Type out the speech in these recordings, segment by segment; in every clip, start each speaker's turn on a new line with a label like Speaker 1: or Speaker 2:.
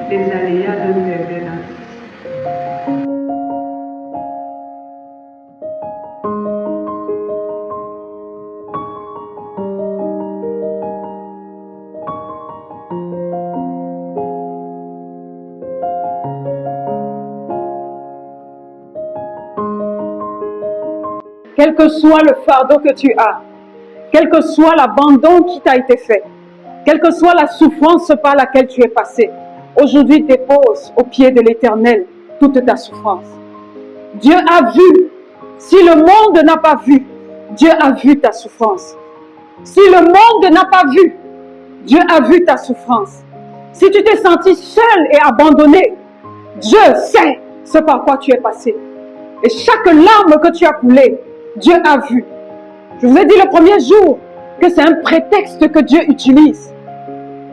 Speaker 1: les aléas de l'intendance.
Speaker 2: Quel que soit le fardeau que tu as, quel que soit l'abandon qui t'a été fait, quelle que soit la souffrance par laquelle tu es passé, aujourd'hui dépose au pied de l'Éternel toute ta souffrance. Dieu a vu. Si le monde n'a pas vu, Dieu a vu ta souffrance. Si le monde n'a pas vu, Dieu a vu ta souffrance. Si tu t'es senti seul et abandonné, Dieu sait ce par quoi tu es passé. Et chaque larme que tu as coulée, Dieu a vu. Je vous ai dit le premier jour que c'est un prétexte que Dieu utilise.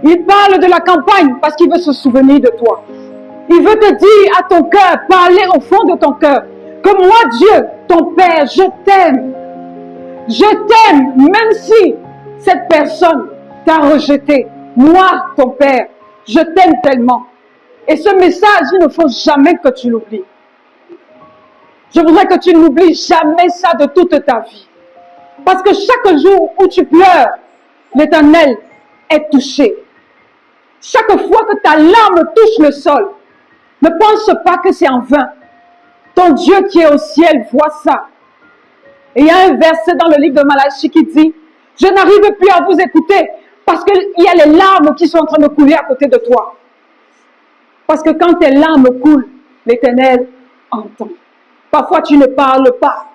Speaker 2: Il parle de la campagne parce qu'il veut se souvenir de toi. Il veut te dire à ton cœur, parler au fond de ton cœur, que moi, Dieu, ton Père, je t'aime. Je t'aime, même si cette personne t'a rejeté. Moi, ton Père, je t'aime tellement. Et ce message, il ne faut jamais que tu l'oublies. Je voudrais que tu n'oublies jamais ça de toute ta vie. Parce que chaque jour où tu pleures, l'Éternel est touché. Chaque fois que ta larme touche le sol, ne pense pas que c'est en vain. Ton Dieu qui est au ciel voit ça. Et il y a un verset dans le livre de Malachie qui dit, « Je n'arrive plus à vous écouter parce qu'il y a les larmes qui sont en train de couler à côté de toi. » Parce que quand tes larmes coulent, l'Éternel entend. Parfois tu ne parles pas,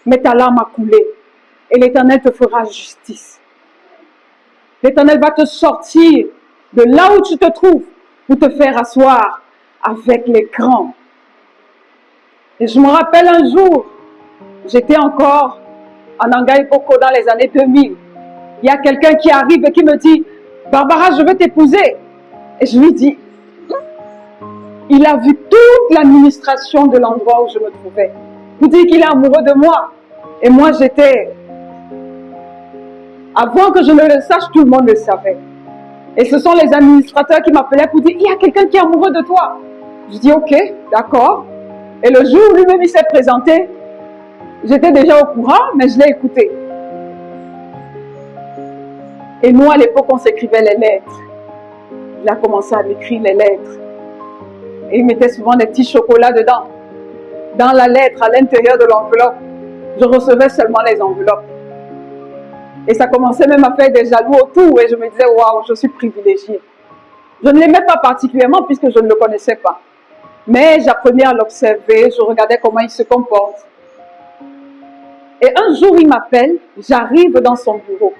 Speaker 2: mais ta larme a coulé. Et l'Éternel te fera justice. L'Éternel va te sortir de là où tu te trouves pour te faire asseoir avec les grands. Et je me rappelle un jour, j'étais encore en Angaïpoko dans les années 2000. Il y a quelqu'un qui arrive et qui me dit, « Barbara, je veux t'épouser. » Et je lui dis, il a vu toute l'administration de l'endroit où je me trouvais. Pour dire qu'il est amoureux de moi. Et moi, j'étais... Avant que je ne le sache, tout le monde le savait. Et ce sont les administrateurs qui m'appelaient pour dire, il y a quelqu'un qui est amoureux de toi. Je dis, ok, d'accord. Et le jour où lui-même il s'est présenté, j'étais déjà au courant, mais je l'ai écouté. Et nous, à l'époque, on s'écrivait les lettres. Il a commencé à m'écrire les lettres. Et il mettait souvent des petits chocolats dedans. Dans la lettre, à l'intérieur de l'enveloppe, je recevais seulement les enveloppes. Et ça commençait même à faire des jaloux autour. Et je me disais, waouh, je suis privilégiée. Je ne l'aimais pas particulièrement puisque je ne le connaissais pas. Mais j'apprenais à l'observer, je regardais comment il se comporte. Et un jour, il m'appelle, j'arrive dans son bureau.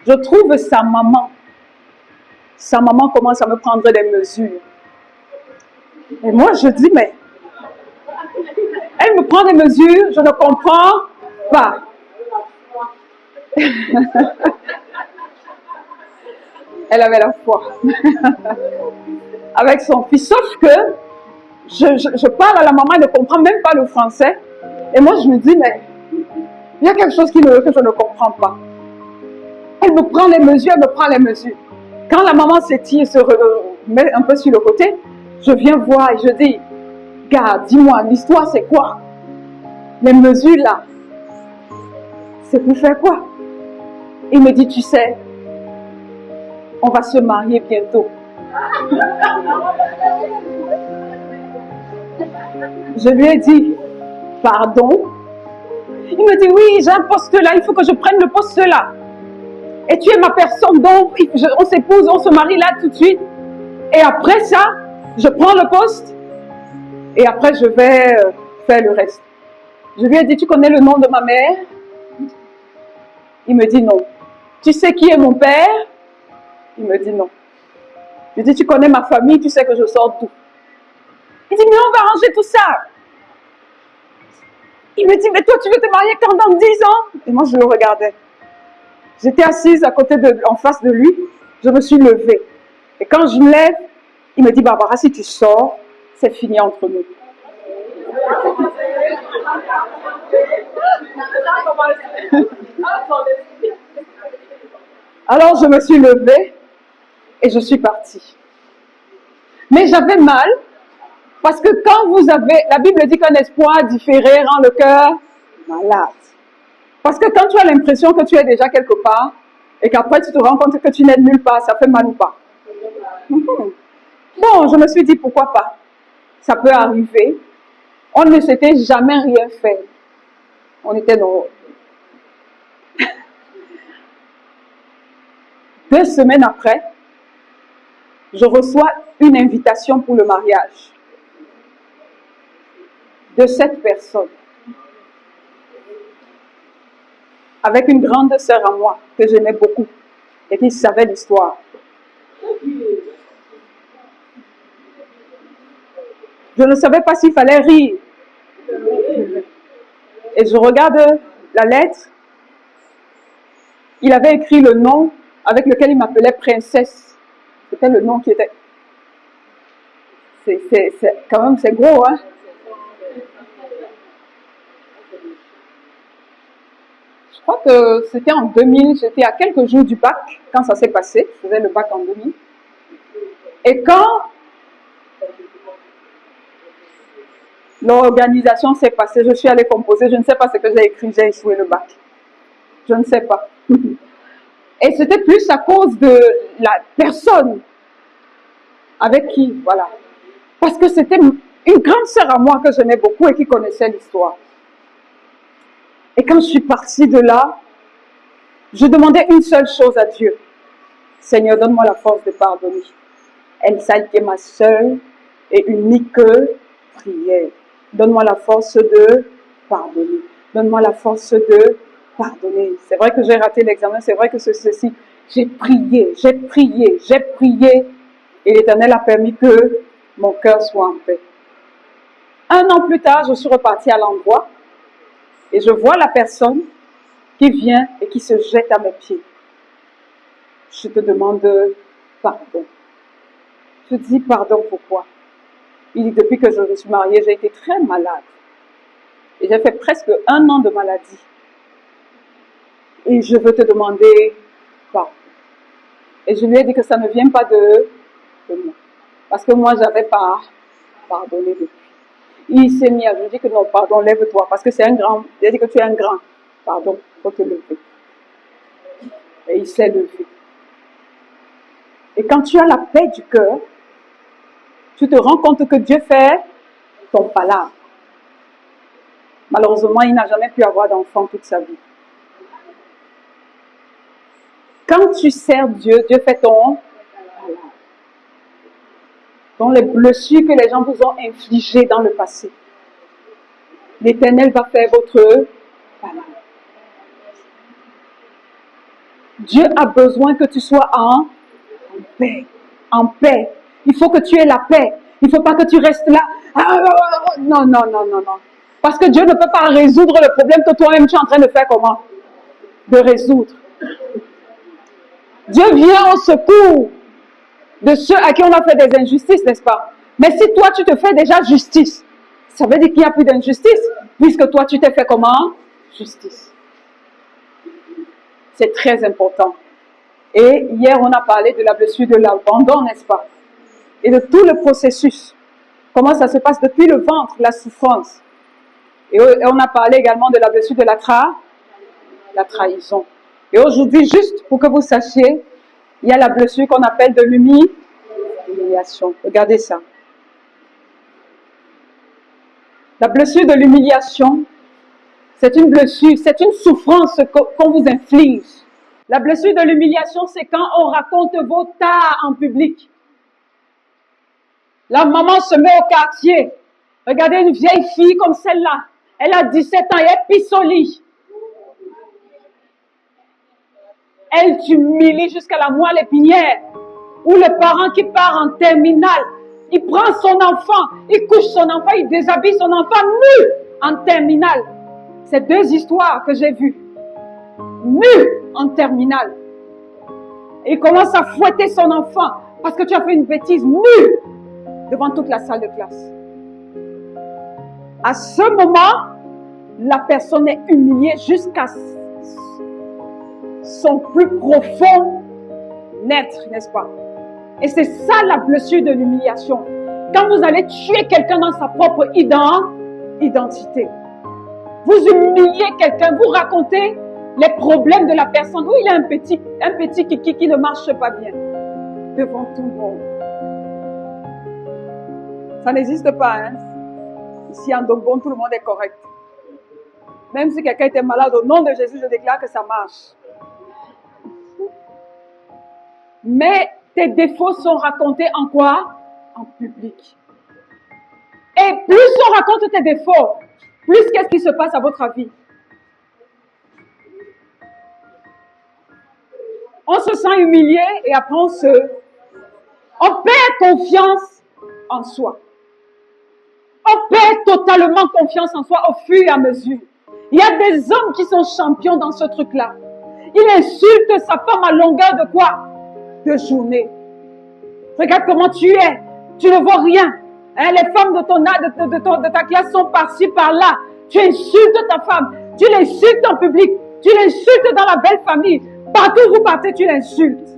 Speaker 2: Je trouve sa maman. Sa maman commence à me prendre des mesures. Et moi, je dis, mais... Elle me prend des mesures, je ne comprends pas. Elle avait la foi. Avec son fils. Sauf que je parle à la maman, elle ne comprend même pas le français. Et moi, je me dis, mais il y a quelque chose que je ne comprends pas. Elle me prend les mesures, elle me prend les mesures. Quand la maman s'étire, se met un peu sur le côté, je viens voir et je dis, gars, dis-moi, l'histoire c'est quoi? Les mesures là, c'est pour faire quoi? Il me dit, tu sais, on va se marier bientôt. Je lui ai dit, pardon? Il me dit, oui, j'ai un poste là, il faut que je prenne le poste là. Et tu es ma personne, donc on s'épouse, on se marie là tout de suite. Et après ça, je prends le poste et après je vais faire le reste. Je lui ai dit, tu connais le nom de ma mère? Il me dit non. Tu sais qui est mon père? Il me dit non. Je lui dis, tu connais ma famille, tu sais que je sors d'où? Il dit, mais on va arranger tout ça. Il me dit, mais toi tu veux te marier quand dans 10 ans? Et moi je le regardais. J'étais assise en face de lui, je me suis levée. Et quand je me lève, il me dit, Barbara, si tu sors, c'est fini entre nous. Alors je me suis levée Et je suis partie. Mais j'avais mal, parce que quand vous avez, la Bible dit qu'un espoir différé rend le cœur malade. Parce que quand tu as l'impression que tu es déjà quelque part, et qu'après tu te rends compte que tu n'es nulle part, ça fait mal ou pas? Bon, je me suis dit, pourquoi pas? Ça peut arriver. On ne s'était jamais rien fait. On était dans... 2 semaines après, je reçois une invitation pour le mariage de cette personne, avec une grande sœur à moi que j'aimais beaucoup et qui savait l'histoire. Je ne savais pas s'il fallait rire. Et je regarde la lettre. Il avait écrit le nom avec lequel il m'appelait princesse. C'était le nom qui était... Quand même, c'est gros, hein? Je crois que c'était en 2000, j'étais à quelques jours du bac, quand ça s'est passé. Je faisais le bac en 2000. Et quand l'organisation s'est passée, je suis allée composer, je ne sais pas ce que j'ai écrit, j'ai échoué le bac. Je ne sais pas. Et c'était plus à cause de la personne avec qui, voilà. Parce que c'était une grande sœur à moi que j'aimais beaucoup et qui connaissait l'histoire. Et quand je suis partie de là, je demandais une seule chose à Dieu. Seigneur, donne-moi la force de pardonner. Ça a été ma seule et unique prière. Donne-moi la force de pardonner. Donne-moi la force de pardonner. C'est vrai que j'ai raté l'examen, c'est vrai que ceci. J'ai prié, j'ai prié, j'ai prié. Et l'Éternel a permis que mon cœur soit en paix. 1 an plus tard, je suis repartie à l'endroit et je vois la personne qui vient et qui se jette à mes pieds. Je te demande pardon. Je dis pardon pourquoi? Il dit, depuis que je me suis mariée, j'ai été très malade. Et j'ai fait presque 1 an de maladie. Et je veux te demander pardon. Et je lui ai dit que ça ne vient pas de moi. Parce que moi, j'avais pas pardonné depuis. Il s'est mis à, je dis que non, pardon, lève-toi. Parce que c'est un grand. Il a dit que tu es un grand. Pardon, il faut te lever. Et il s'est levé. Et quand tu as la paix du cœur, tu te rends compte que Dieu fait ton palabre. Malheureusement, il n'a jamais pu avoir d'enfant toute sa vie. Quand tu sers Dieu, Dieu fait ton palabre. Dans les blessures que les gens vous ont infligées dans le passé, l'Éternel va faire votre palabre. Dieu a besoin que tu sois en paix. En paix. Il faut que tu aies la paix. Il ne faut pas que tu restes là. Non, non, non, non, non. Parce que Dieu ne peut pas résoudre le problème que toi-même tu es en train de faire comment? De résoudre. Dieu vient au secours de ceux à qui on a fait des injustices, n'est-ce pas? Mais si toi tu te fais déjà justice, ça veut dire qu'il n'y a plus d'injustice, puisque toi tu t'es fait comment? Justice. C'est très important. Et hier on a parlé de la blessure de l'abandon, n'est-ce pas? Et de tout le processus. Comment ça se passe depuis le ventre, la souffrance. Et on a parlé également de la blessure de la trahison. Et aujourd'hui, juste pour que vous sachiez, il y a la blessure qu'on appelle de l'humiliation. Regardez ça. La blessure de l'humiliation, c'est une blessure, c'est une souffrance qu'on vous inflige. La blessure de l'humiliation, c'est quand on raconte vos tares en public. La maman se met au quartier. Regardez une vieille fille comme celle-là. Elle a 17 ans et elle pisse au lit. Elle t'humilie jusqu'à la moelle épinière. Ou le parent qui part en terminale, il prend son enfant, il couche son enfant, il déshabille son enfant nu en terminale. C'est 2 histoires que j'ai vues. Nu en terminale. Et il commence à fouetter son enfant parce que tu as fait une bêtise nu devant toute la salle de classe. À ce moment, la personne est humiliée jusqu'à son plus profond être, n'est-ce pas? Et c'est ça la blessure de l'humiliation. Quand vous allez tuer quelqu'un dans sa propre identité. Vous humiliez quelqu'un, vous racontez les problèmes de la personne. Oui, il y a un petit kiki qui ne marche pas bien. Devant tout le monde. Ça n'existe pas, hein. Ici, en Dombon, tout le monde est correct. Même si quelqu'un était malade, au nom de Jésus, je déclare que ça marche. Mais tes défauts sont racontés en quoi? En public. Et plus on raconte tes défauts, plus qu'est-ce qui se passe à votre avis? On se sent humilié et après on perd confiance en soi. On perd totalement confiance en soi au fur et à mesure. Il y a des hommes qui sont champions dans ce truc-là. Il insulte sa femme à longueur de quoi? De journée. Regarde comment tu es. Tu ne vois rien. Hein, les femmes de ta classe sont par-ci, par-là. Tu insultes ta femme. Tu l'insultes en public. Tu l'insultes dans la belle famille. Partout où vous partez, tu l'insultes.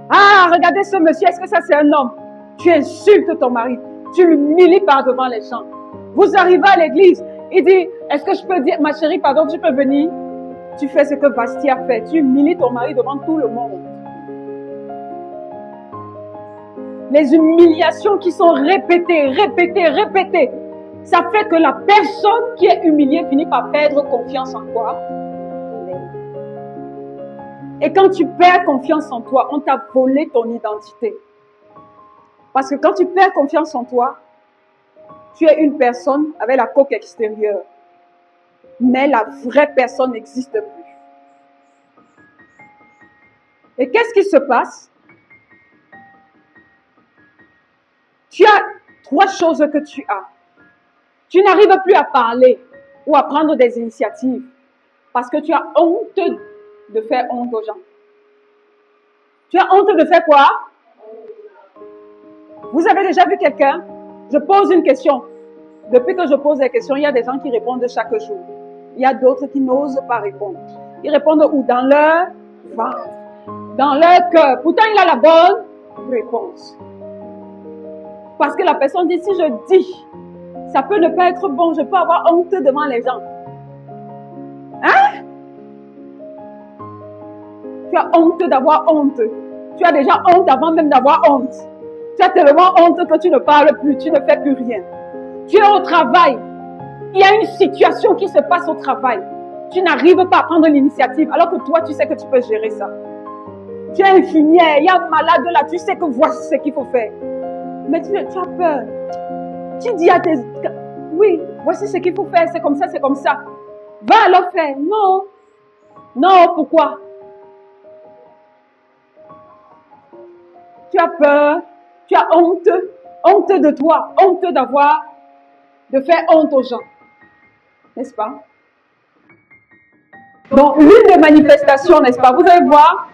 Speaker 2: Ah, regardez ce monsieur. Est-ce que ça c'est un homme? Tu insultes ton mari. Tu l'humilies par devant les gens. Vous arrivez à l'église. Il dit, est-ce que je peux dire, ma chérie, pardon, tu peux venir? Tu fais ce que Basti a fait. Tu humilies ton mari devant tout le monde. Les humiliations qui sont répétées, ça fait que la personne qui est humiliée finit par perdre confiance en toi. Et quand tu perds confiance en toi, on t'a volé ton identité. Parce que quand tu perds confiance en toi, tu es une personne avec la coque extérieure. Mais la vraie personne n'existe plus. Et qu'est-ce qui se passe? Tu as 3 choses que tu as. Tu n'arrives plus à parler ou à prendre des initiatives parce que tu as honte de faire honte aux gens. Tu as honte de faire quoi? Vous avez déjà vu quelqu'un? Je pose une question. Depuis que je pose des questions, il y a des gens qui répondent chaque jour. Il y a d'autres qui n'osent pas répondre. Ils répondent où? Dans leur ventre, dans leur cœur. Pourtant, il a la bonne réponse. Parce que la personne dit, si je dis, ça peut ne pas être bon, je peux avoir honte devant les gens. Hein? Tu as honte d'avoir honte. Tu as déjà honte avant même d'avoir honte. Tu as tellement honte que tu ne parles plus, tu ne fais plus rien. Tu es au travail. Il y a une situation qui se passe au travail. Tu n'arrives pas à prendre l'initiative alors que toi, tu sais que tu peux gérer ça. Tu es infirmière, il y a un malade là, tu sais que voici ce qu'il faut faire. Mais tu as peur. Tu dis à tes... Oui, voici ce qu'il faut faire, c'est comme ça, c'est comme ça. Va alors faire. Non. Non, pourquoi? Tu as peur, tu as honte de toi, honte de faire honte aux gens. N'est-ce pas? Donc, l'une des manifestations, n'est-ce pas? Vous allez voir,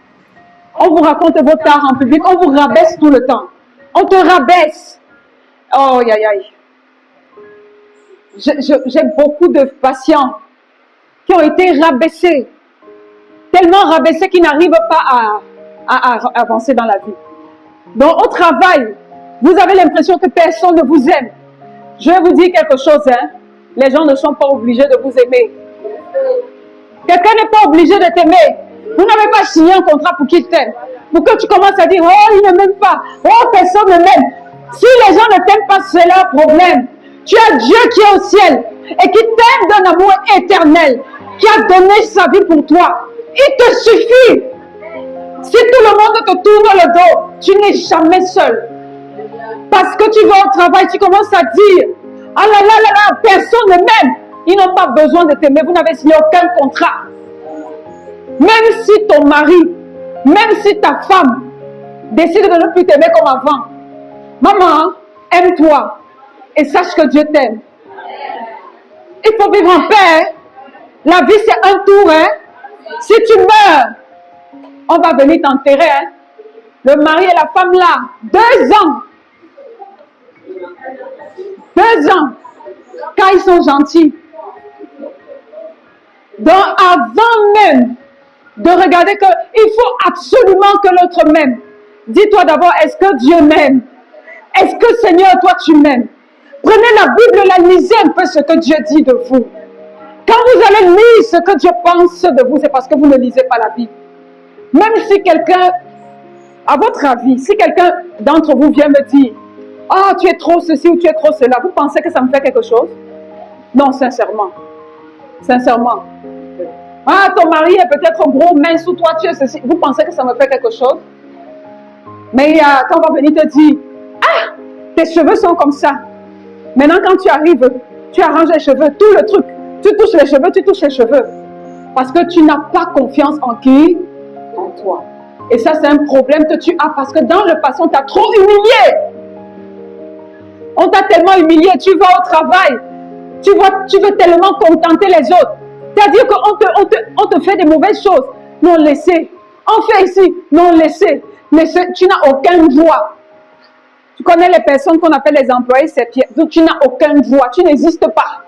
Speaker 2: on vous raconte vos tares en public, on vous rabaisse tout le temps. On te rabaisse. Oh, aïe, aïe. J'ai beaucoup de patients qui ont été rabaissés. Tellement rabaissés qu'ils n'arrivent pas à avancer dans la vie. Donc, au travail, vous avez l'impression que personne ne vous aime. Je vais vous dire quelque chose, hein. Les gens ne sont pas obligés de vous aimer. Quelqu'un n'est pas obligé de t'aimer. Vous n'avez pas signé un contrat pour qu'il t'aime. Pour que tu commences à dire, oh, il ne m'aime pas. Oh, personne ne m'aime. Si les gens ne t'aiment pas, c'est leur problème. Tu as Dieu qui est au ciel et qui t'aime d'un amour éternel, qui a donné sa vie pour toi. Il te suffit. Si tout le monde te tourne le dos, tu n'es jamais seul. Parce que tu vas au travail, tu commences à dire, ah là là là là, personne ne m'aime. Ils n'ont pas besoin de t'aimer, vous n'avez signé aucun contrat. Même si ton mari, même si ta femme décide de ne plus t'aimer comme avant, maman, aime-toi et sache que Dieu t'aime. Il faut vivre en paix. La vie c'est un tour. Hein? Si tu meurs, on va venir t'enterrer. Hein? Le mari et la femme là, 2 ans. 2 ans. Quand ils sont gentils. Donc avant même de regarder qu'il faut absolument que l'autre m'aime. Dis-toi d'abord, est-ce que Dieu m'aime? Est-ce que Seigneur, toi tu m'aimes? Prenez la Bible, la lisez un peu ce que Dieu dit de vous. Quand vous allez lire ce que Dieu pense de vous, c'est parce que vous ne lisez pas la Bible. Même si quelqu'un, à votre avis, si quelqu'un d'entre vous vient me dire, ah, tu es trop ceci ou tu es trop cela, vous pensez que ça me fait quelque chose? Non, sincèrement. Sincèrement. Ah, ton mari est peut-être gros, mince, ou toi tu es ceci. Vous pensez que ça me fait quelque chose? Mais quand on va venir te dire, ah, tes cheveux sont comme ça. Maintenant, quand tu arrives, tu arranges les cheveux, tout le truc. Tu touches les cheveux, tu touches les cheveux. Parce que tu n'as pas confiance en qui? En toi. Et ça, c'est un problème que tu as parce que dans le passé, on t'a trop humilié. On t'a tellement humilié. Tu vas au travail. Tu veux tellement contenter les autres. C'est-à-dire qu'on te fait des mauvaises choses. Non, laissez. On fait ici. Non, laissez. Tu n'as aucun droit. Tu connais les personnes qu'on appelle les employés, c'est Pierre. Donc, tu n'as aucun droit. Tu n'existes pas.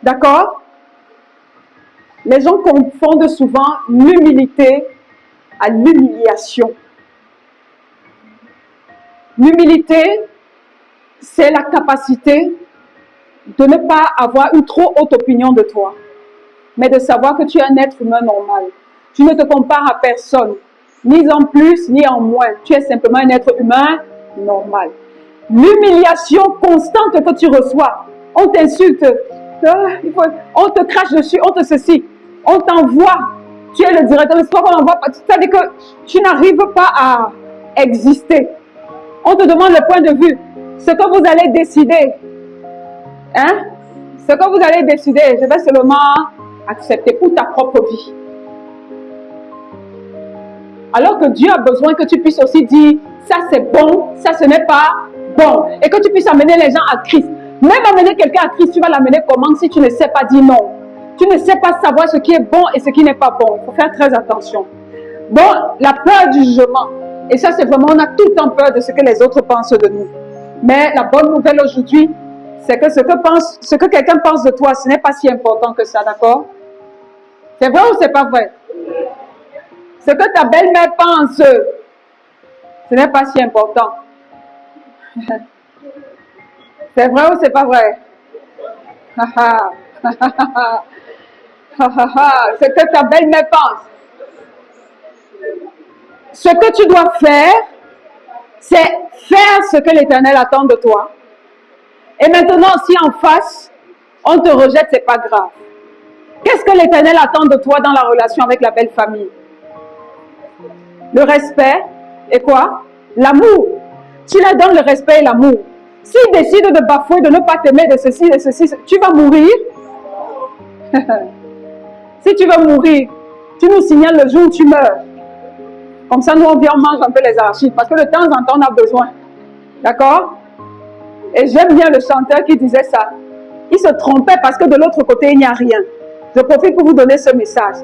Speaker 2: D'accord? Les gens confondent souvent l'humilité à l'humiliation. L'humilité, c'est la capacité de ne pas avoir une trop haute opinion de toi, mais de savoir que tu es un être humain normal. Tu ne te compares à personne, ni en plus, ni en moins. Tu es simplement un être humain normal. L'humiliation constante que tu reçois, on t'insulte, on te crache dessus, on te ceci, on t'envoie, tu es le directeur, mais c'est pas qu'on envoie pas, c'est-à-dire que tu n'arrives pas à exister. On te demande le point de vue, ce que vous allez décider, hein? Ce que vous allez décider, je vais seulement accepter pour ta propre vie. Alors que Dieu a besoin que tu puisses aussi dire, ça c'est bon, ça ce n'est pas bon. Et que tu puisses amener les gens à Christ. Même amener quelqu'un à Christ, tu vas l'amener comment si tu ne sais pas dire non? Tu ne sais pas savoir ce qui est bon et ce qui n'est pas bon. Il faut faire très attention. Bon, la peur du jugement. Et ça c'est vraiment, on a tout le temps peur de ce que les autres pensent de nous. Mais la bonne nouvelle aujourd'hui, c'est que ce que quelqu'un pense de toi, ce n'est pas si important que ça, d'accord? C'est vrai ou c'est pas vrai? Ce que ta belle-mère pense, ce n'est pas si important. C'est vrai ou c'est pas vrai? Ce que ta belle-mère pense. Ce que tu dois faire, c'est faire ce que l'Éternel attend de toi. Et maintenant, si en face, on te rejette, c'est pas grave. Qu'est-ce que l'Éternel attend de toi dans la relation avec la belle famille? Le respect et quoi? L'amour. Tu leur donnes le respect et l'amour. S'ils décident de bafouer, de ne pas t'aimer, de ceci, tu vas mourir. Si tu veux mourir, tu nous signales le jour où tu meurs. Comme ça, nous, on vient, on mange un peu les arachides. Parce que de temps en temps, on a besoin. D'accord? Et j'aime bien le chanteur qui disait ça. Il se trompait parce que de l'autre côté, il n'y a rien. Je profite pour vous donner ce message.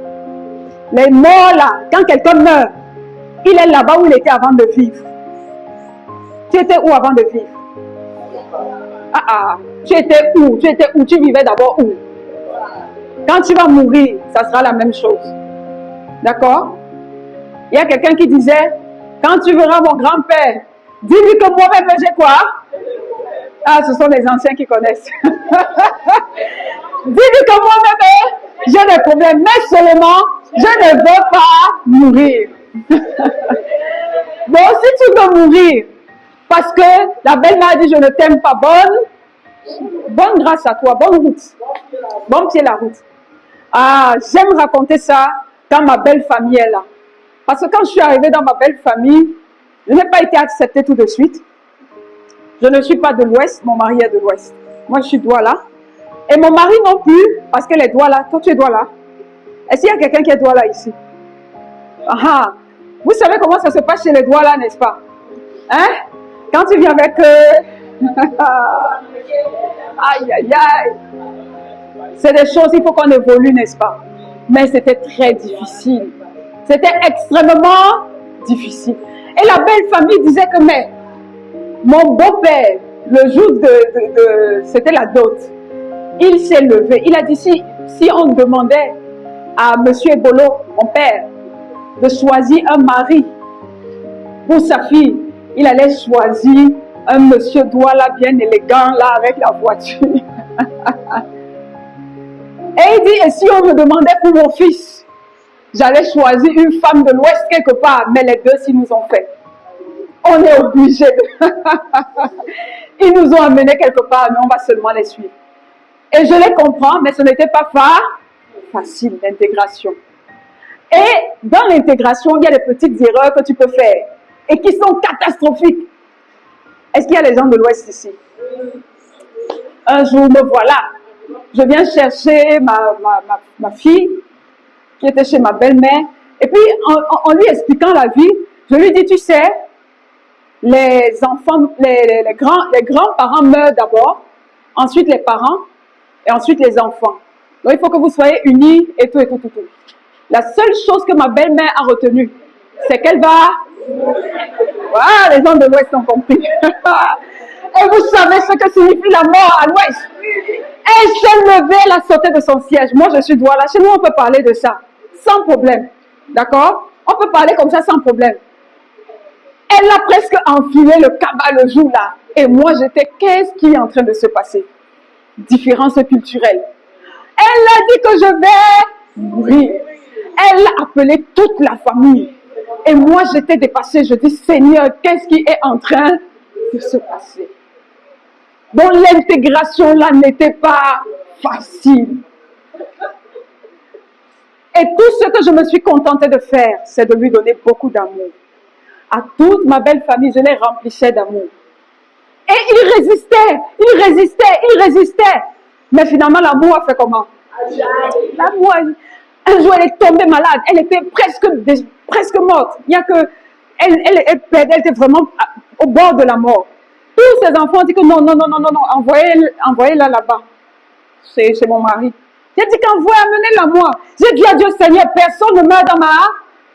Speaker 2: Les morts là, quand quelqu'un meurt, il est là-bas où il était avant de vivre. Tu étais où avant de vivre? Tu étais où? Tu étais où? Tu vivais d'abord où? Quand tu vas mourir, ça sera la même chose. D'accord? Il y a quelqu'un qui disait, quand tu verras mon grand-père, dis-lui que moi-même j'ai quoi? Ah, ce sont les anciens qui connaissent. Dis-lui que moi-même j'ai des problèmes, mais seulement je ne veux pas mourir. Bon, si tu veux mourir, parce que la belle-mère a dit je ne t'aime pas, bonne grâce à toi, bonne route. Bon pied la route. Ah, j'aime raconter ça quand ma belle famille est là. Parce que quand je suis arrivée dans ma belle famille, je n'ai pas été acceptée tout de suite. Je ne suis pas de l'Ouest, mon mari est de l'Ouest. Moi, je suis Douala. Et mon mari non plus, parce qu'elle est Douala. Toi, tu es Douala. Est-ce qu'il y a quelqu'un qui est Douala ici? Ah, vous savez comment ça se passe chez les Douala, n'est-ce pas? Hein? Quand tu viens avec eux, aïe, aïe, aïe. C'est des choses, il faut qu'on évolue, n'est-ce pas? Mais c'était très difficile. C'était extrêmement difficile. Et la belle famille disait que, mais, mon beau-père, le jour c'était la dot, il s'est levé. Il a dit, si on demandait à M. Ebolo, mon père, de choisir un mari Pour sa fille, il allait choisir un monsieur Douala bien élégant là avec la voiture. Et il dit, et si on me demandait pour mon fils, j'allais choisir une femme de l'Ouest quelque part, mais les deux s'ils nous ont fait. On est obligé de... Ils nous ont amenés quelque part, mais on va seulement les suivre. Et je les comprends, mais ce n'était pas facile, l'intégration. Et dans l'intégration, il y a des petites erreurs que tu peux faire et qui sont catastrophiques. Est-ce qu'il y a les gens de l'Ouest ici? Un jour, me voilà. Je viens chercher ma fille qui était chez ma belle-mère. Et puis, en lui expliquant la vie, je lui dis, tu sais, les enfants, les grands-parents meurent d'abord, ensuite les parents, et ensuite les enfants. Donc, il faut que vous soyez unis et tout. La seule chose que ma belle-mère a retenue, c'est qu'elle va... Voilà, les gens de l'Ouest ont compris. Et vous savez ce que signifie la mort à l'Ouest. Elle s'est levée, elle a sauté de son siège. Moi, je suis Douala. Chez nous, on peut parler de ça, sans problème. D'accord? On peut parler comme ça, sans problème. Elle a presque enfilé le cabas le jour là. Et moi, j'étais, qu'est-ce qui est en train de se passer? Différence culturelle. Elle a dit que je vais mourir. Elle a appelé toute la famille. Et moi, j'étais dépassée. Je dis, Seigneur, qu'est-ce qui est en train de se passer? Donc, l'intégration là n'était pas facile. Et tout ce que je me suis contentée de faire, c'est de lui donner beaucoup d'amour. À toute ma belle famille, je les remplissais d'amour. Et il résistait. Mais finalement, l'amour a fait comment? L'amour, un jour, elle est tombée malade. Elle était presque morte. Il y a que, elle était vraiment au bord de la mort. Tous ses enfants ont dit que non, envoyez-la là-bas. C'est mon mari. J'ai dit amenez-la moi. J'ai dit à Dieu, Seigneur, personne ne meurt dans ma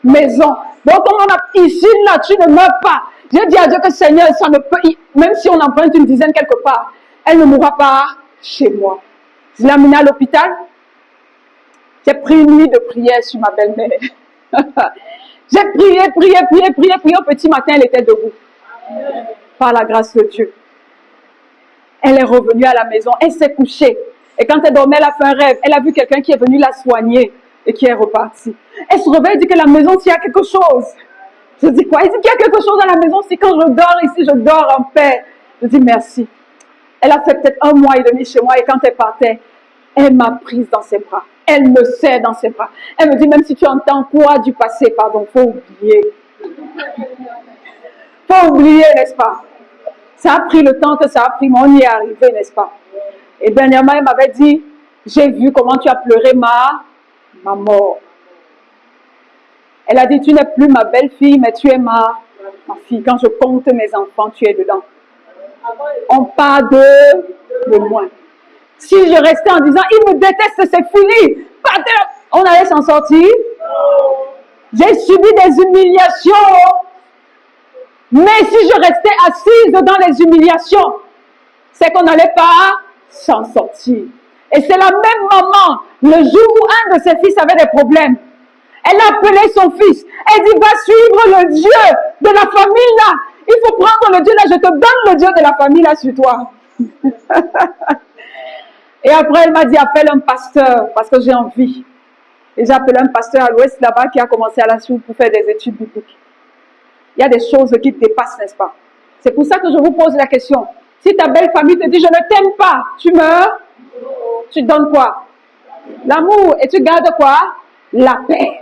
Speaker 2: maison. Donc, comme on a ici, là, tu ne meurs pas. J'ai dit à Dieu que Seigneur, ça ne peut, même si on emprunte une dizaine quelque part, elle ne mourra pas chez moi. Je l'ai amenée à l'hôpital. J'ai pris une nuit de prière sur ma belle-mère. J'ai prié. Au petit matin, elle était debout. Par la grâce de Dieu. Elle est revenue à la maison. Elle s'est couchée. Et quand elle dormait, elle a fait un rêve. Elle a vu quelqu'un qui est venu la soigner et qui est reparti. Elle se réveille et dit que la maison, s'il y a quelque chose. Je dis quoi? Elle dit qu'il y a quelque chose à la maison. Si quand je dors ici, je dors en paix. Je dis merci. Elle a fait peut-être 1 mois et demi chez moi et quand elle partait, elle m'a prise dans ses bras. Elle me serre dans ses bras. Elle me dit, même si tu entends quoi du passé, pardon, faut oublier. Faut oublier, n'est-ce pas? Ça a pris le temps que ça a pris, mais on y est arrivé, n'est-ce pas? Et dernièrement, elle m'avait dit, j'ai vu comment tu as pleuré ma mort. Elle a dit, tu n'es plus ma belle-fille, mais tu es ma fille. Quand je compte mes enfants, tu es dedans. On part de loin. Si je restais en disant, il me déteste, c'est fini, on allait s'en sortir. J'ai subi des humiliations. Mais si je restais assise dans les humiliations, c'est qu'on n'allait pas s'en sortir. Et c'est la même maman, le jour où un de ses fils avait des problèmes, elle a appelé son fils. Elle dit, va suivre le Dieu de la famille là. Il faut prendre le Dieu là, je te donne le Dieu de la famille là sur toi. Et après, elle m'a dit, appelle un pasteur, parce que j'ai envie. Et j'ai appelé un pasteur à l'Ouest là-bas qui a commencé à la suivre pour faire des études bibliques. Il y a des choses qui te dépassent, n'est-ce pas? C'est pour ça que je vous pose la question. Si ta belle famille te dit, je ne t'aime pas, tu meurs, tu donnes quoi? L'amour. Et tu gardes quoi? La paix.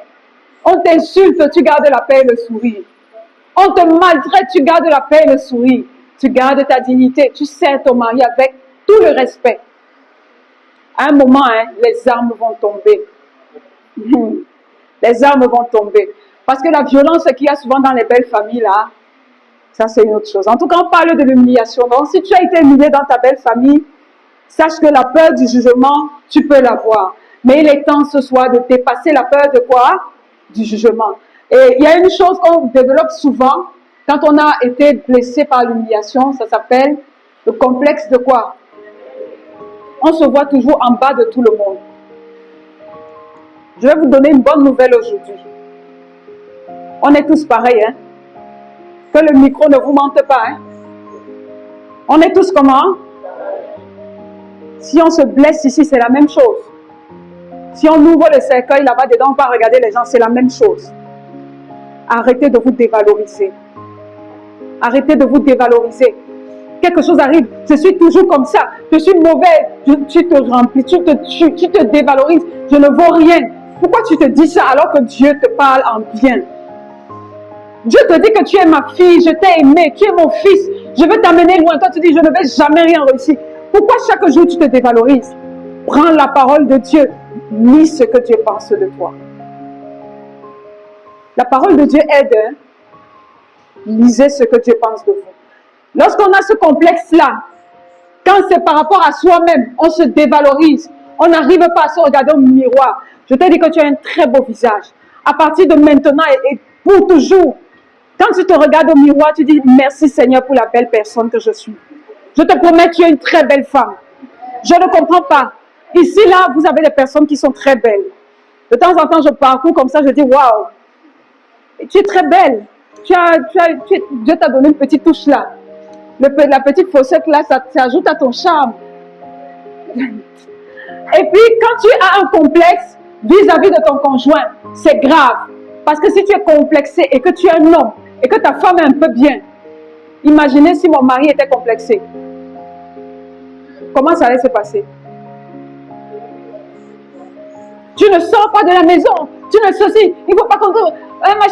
Speaker 2: On t'insulte, tu gardes la paix et le sourire. On te maltraite, tu gardes la paix et le sourire. Tu gardes ta dignité, tu sers ton mari avec tout le respect. À un moment, les armes vont tomber. Les armes vont tomber. Parce que la violence qu'il y a souvent dans les belles familles, là, ça c'est une autre chose. En tout cas, on parle de l'humiliation. Donc, si tu as été humilié dans ta belle famille, sache que la peur du jugement, tu peux l'avoir. Mais il est temps ce soir de dépasser la peur de quoi? Du jugement. Et il y a une chose qu'on développe souvent quand on a été blessé par l'humiliation, ça s'appelle le complexe de quoi? On se voit toujours en bas de tout le monde. Je vais vous donner une bonne nouvelle aujourd'hui. On est tous pareils, hein? Que le micro ne vous mente pas. Hein? On est tous comment? Si on se blesse ici, c'est la même chose. Si on ouvre le cercueil là-bas dedans, on va regarder les gens, c'est la même chose. Arrêtez de vous dévaloriser. Arrêtez de vous dévaloriser. Quelque chose arrive, je suis toujours comme ça, je suis mauvais, tu te remplis, tu te dévalorises, je ne vaux rien. Pourquoi tu te dis ça alors que Dieu te parle en bien? Dieu te dit que tu es ma fille, je t'ai aimé, tu es mon fils, je veux t'amener loin. Toi tu dis je ne vais jamais rien réussir. Pourquoi chaque jour tu te dévalorises? Prends la parole de Dieu, lis ce que Dieu pense de toi. La parole de Dieu aide. Hein? Lisez ce que Dieu pense de vous. Lorsqu'on a ce complexe-là, quand c'est par rapport à soi-même, on se dévalorise, on n'arrive pas à se regarder au miroir. Je te dis que tu as un très beau visage. À partir de maintenant et pour toujours, quand tu te regardes au miroir, tu dis merci Seigneur pour la belle personne que je suis. Je te promets, tu es une très belle femme. Je ne comprends pas. Ici, là, vous avez des personnes qui sont très belles. De temps en temps, je parcours comme ça, je dis waouh, tu es très belle. Dieu t'a donné une petite touche là. La petite fossette là, ça ajoute à ton charme. Et puis, quand tu as un complexe vis-à-vis de ton conjoint, c'est grave. Parce que si tu es complexé et que tu es un homme et que ta femme est un peu bien, imaginez si mon mari était complexé. Comment ça allait se passer? Tu ne sors pas de la maison. Tu ne ceci. Il ne faut pas qu'on te...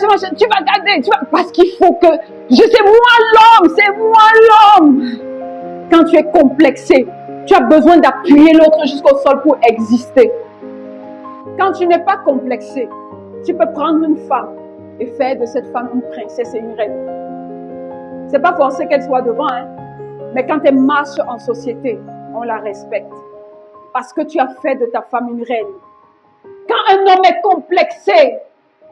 Speaker 2: machin, tu vas garder. Parce qu'il faut que... C'est moi l'homme. C'est moi l'homme. Quand tu es complexé, tu as besoin d'appuyer l'autre jusqu'au sol pour exister. Quand tu n'es pas complexé, tu peux prendre une femme et faire de cette femme une princesse et une reine. Ce n'est pas forcé qu'elle soit devant, hein. Mais quand elle marche en société, on la respecte. Parce que tu as fait de ta femme une reine. Quand un homme est complexé,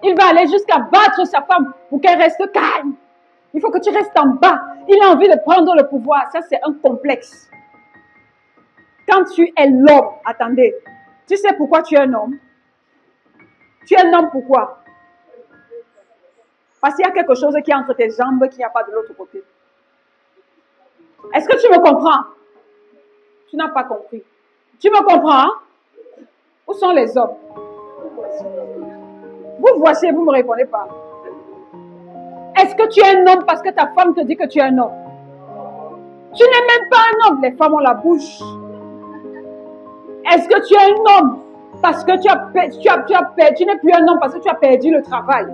Speaker 2: il va aller jusqu'à battre sa femme pour qu'elle reste calme. Il faut que tu restes en bas. Il a envie de prendre le pouvoir. Ça, c'est un complexe. Quand tu es l'homme, attendez, tu sais pourquoi tu es un homme? Tu es un homme pourquoi? Parce qu'il y a quelque chose qui est entre tes jambes qu'il n'y a pas de l'autre côté. Est-ce que tu me comprends? Tu n'as pas compris. Tu me comprends? Hein? Où sont les hommes? Vous voici, vous ne me répondez pas. Est-ce que tu es un homme parce que ta femme te dit que tu es un homme? Tu n'es même pas un homme. Les femmes ont la bouche. Est-ce que tu es un homme parce que tu n'es plus un homme parce que tu as perdu le travail?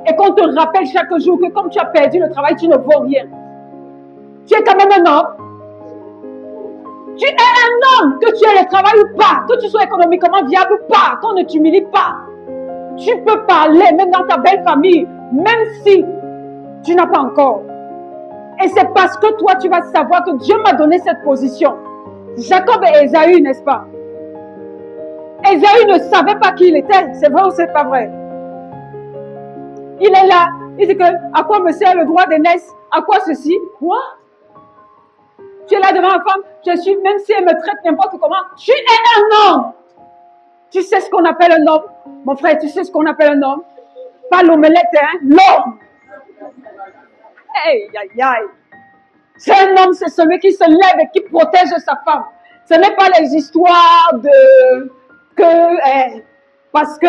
Speaker 2: Et qu'on te rappelle chaque jour que comme tu as perdu le travail, tu ne vaux rien. Tu es quand même un homme. Tu es un homme, que tu aies le travail ou pas, que tu sois économiquement viable ou pas, qu'on ne t'humilie pas. Tu peux parler même dans ta belle famille, même si tu n'as pas encore. Et c'est parce que toi, tu vas savoir que Dieu m'a donné cette position. Jacob et Ésaü, n'est-ce pas? Ésaü ne savait pas qui il était. C'est vrai ou c'est pas vrai? Il est là. Il dit que, à quoi me sert le droit d'aînesse? À quoi ceci? Quoi? Tu es là devant la femme, je suis, même si elle me traite n'importe comment, tu es un homme. Tu sais ce qu'on appelle un homme? Mon frère, tu sais ce qu'on appelle un homme? Pas l'omelette, hein? L'homme. Aïe, aïe, aïe. C'est un homme, c'est celui qui se lève et qui protège sa femme. Ce n'est pas les histoires de... parce que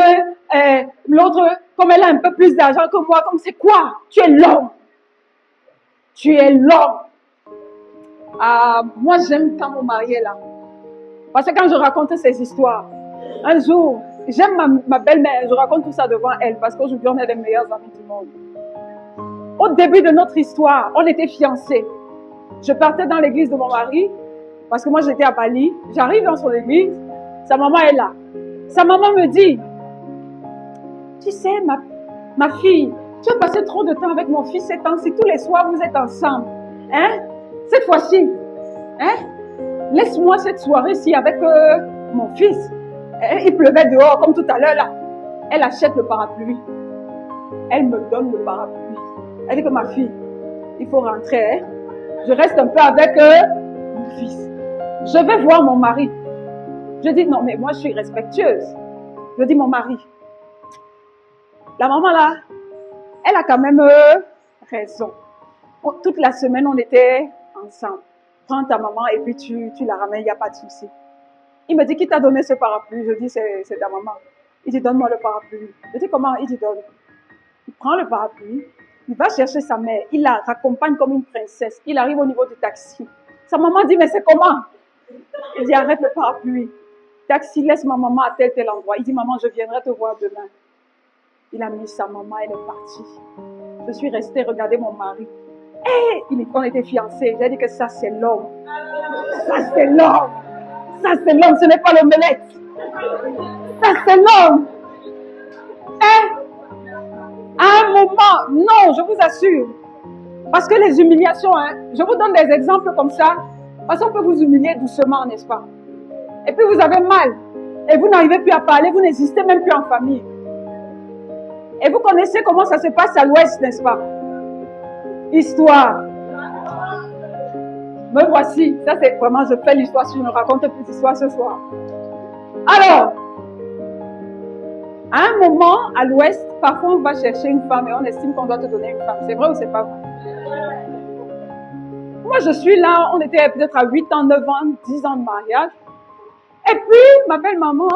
Speaker 2: l'autre, comme elle a un peu plus d'argent que moi, comme c'est quoi? Tu es l'homme. Tu es l'homme. Moi, j'aime quand mon mari est là. Parce que quand je raconte ces histoires, un jour, j'aime ma belle-mère, je raconte tout ça devant elle, parce qu'aujourd'hui, on est les meilleurs amis du monde. Au début de notre histoire, on était fiancés. Je partais dans l'église de mon mari, parce que moi, j'étais à Bali. J'arrive dans son église, sa maman est là. Sa maman me dit, tu sais, ma fille, tu as passé trop de temps avec mon fils ces temps-ci, tous les soirs, vous êtes ensemble. Hein? Cette fois-ci, hein? Laisse-moi cette soirée-ci avec mon fils. Il pleuvait dehors comme tout à l'heure là. Elle achète le parapluie. Elle me donne le parapluie. Elle dit que ma fille, il faut rentrer. Hein? Je reste un peu avec mon fils. Je vais voir mon mari. Je dis non mais moi je suis respectueuse. Je dis mon mari. La maman là, elle a quand même raison. Toute la semaine, on était ensemble. Prends ta maman et puis tu la ramènes, il n'y a pas de souci. Il me dit, qui t'a donné ce parapluie? Je dis, c'est ta maman. Il dit, donne-moi le parapluie. Je dis, comment? Il dit, donne. Il prend le parapluie, il va chercher sa mère, il la raccompagne comme une princesse. Il arrive au niveau du taxi. Sa maman dit, mais c'est comment? Il dit, arrête le parapluie. Taxi, laisse ma maman à tel endroit. Il dit, maman, je viendrai te voir demain. Il a mis sa maman, elle est partie. Je suis restée regarder mon mari. On était fiancés. J'ai dit que ça, c'est l'homme. Ça, c'est l'homme. Ça, c'est l'homme. Ce n'est pas l'omelette. Ça, c'est l'homme. À un moment, non, je vous assure. Parce que les humiliations, je vous donne des exemples comme ça. Parce qu'on peut vous humilier doucement, n'est-ce pas? Et puis vous avez mal. Et vous n'arrivez plus à parler. Vous n'existez même plus en famille. Et vous connaissez comment ça se passe à l'ouest, n'est-ce pas? Histoire. Me voici. Ça, c'est vraiment, je fais l'histoire. Si je ne raconte plus d'histoire ce soir. Alors, à un moment, à l'ouest, parfois on va chercher une femme et on estime qu'on doit te donner une femme. C'est vrai ou c'est pas vrai? Moi, je suis là, on était peut-être à 8 ans, 9 ans, 10 ans de mariage. Et puis, ma belle maman,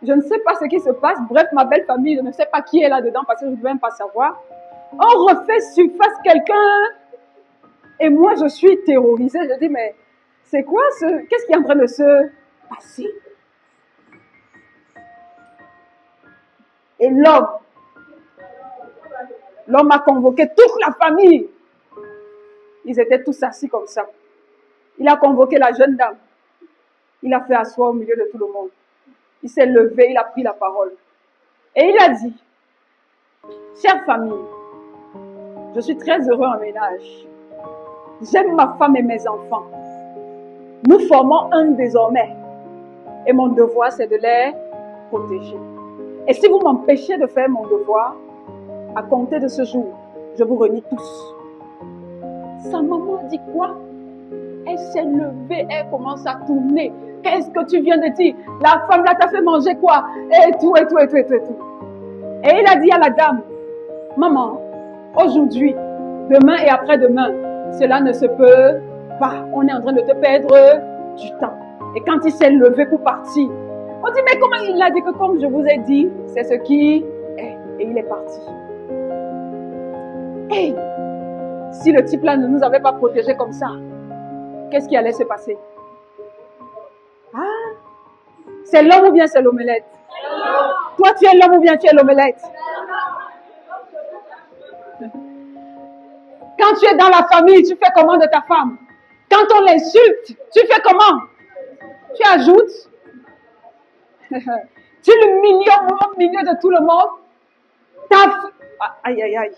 Speaker 2: je ne sais pas ce qui se passe. Bref, ma belle famille, je ne sais pas qui est là-dedans parce que je ne veux même pas savoir. On refait surface quelqu'un. Et moi, je suis terrorisée. Je dis, mais c'est quoi qu'est-ce qui est en train de se passer? Et l'homme a convoqué toute la famille. Ils étaient tous assis comme ça. Il a convoqué la jeune dame. Il a fait asseoir au milieu de tout le monde. Il s'est levé, il a pris la parole. Et il a dit, chère famille, je suis très heureux en ménage. J'aime ma femme et mes enfants. Nous formons un désormais. Et mon devoir, c'est de les protéger. Et si vous m'empêchez de faire mon devoir, à compter de ce jour, je vous renie tous. Sa maman dit quoi? Elle s'est levée, elle commence à tourner. Qu'est-ce que tu viens de dire? La femme là t'a fait manger quoi? Et tout. Et il a dit à la dame, maman, aujourd'hui, demain et après-demain, cela ne se peut pas. On est en train de te perdre du temps. Et quand il s'est levé pour partir, on dit, mais comment il a dit que comme je vous ai dit, c'est ce qui est. Et il est parti. Hey, si le type là ne nous avait pas protégés comme ça, qu'est-ce qui allait se passer? Ah, c'est l'homme ou bien c'est l'omelette? Toi, tu es l'homme ou bien tu es l'omelette? Quand tu es dans la famille, tu fais comment de ta femme? Quand on l'insulte, tu fais comment? Tu ajoutes? Tu l'humilies au milieu de tout le monde? Aïe.